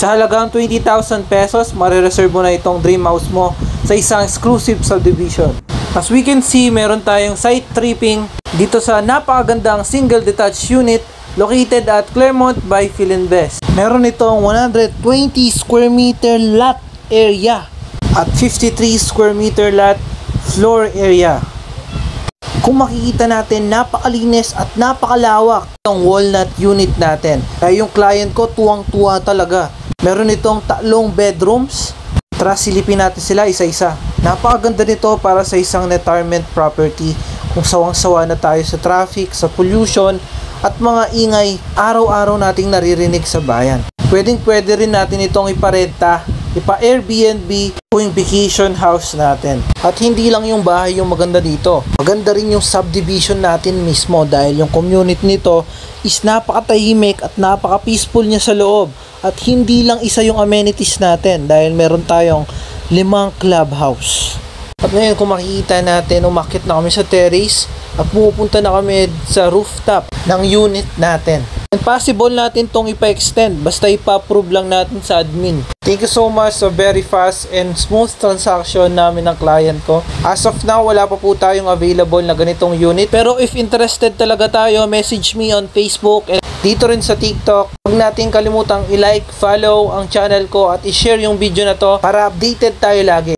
Sa halagang 20,000 pesos, marireserve mo na itong dream house mo sa isang exclusive subdivision. As we can see, meron tayong site tripping dito sa napakagandang single detached unit located at Claremont by Philinvest. Meron itong 120 square meter lot area at 53 square meter lot floor area. Kung makikita natin, napakalinis at napakalawak ang walnut unit natin. Kaya yung client ko tuwang-tuwa talaga. Meron itong 3 bedrooms. Tara, silipin natin sila isa-isa. Napakaganda nito para sa isang retirement property kung sawang-sawa na tayo sa traffic, sa pollution at mga ingay araw-araw nating naririnig sa bayan. Pwedeng-pwede rin natin itong iparenta, ipa-Airbnb o yung vacation house natin. At hindi lang yung bahay yung maganda dito. Maganda rin yung subdivision natin mismo dahil yung community nito is napakatahimik at napaka-peaceful niya sa loob. At hindi lang isa yung amenities natin dahil meron tayong 5 clubhouse. At ngayon kung makikita natin, umakyat na kami sa terrace at pupunta na kami sa rooftop ng unit natin. And possible natin tong ipa-extend basta ipa-approve lang natin sa admin. Thank you so much sa very fast and smooth transaction namin ng client ko. As of now, wala pa po tayong available na ganitong unit. Pero if interested talaga tayo, message me on Facebook and dito rin sa TikTok. Huwag natin kalimutang i-like, follow ang channel ko at i-share yung video na to para updated tayo lagi.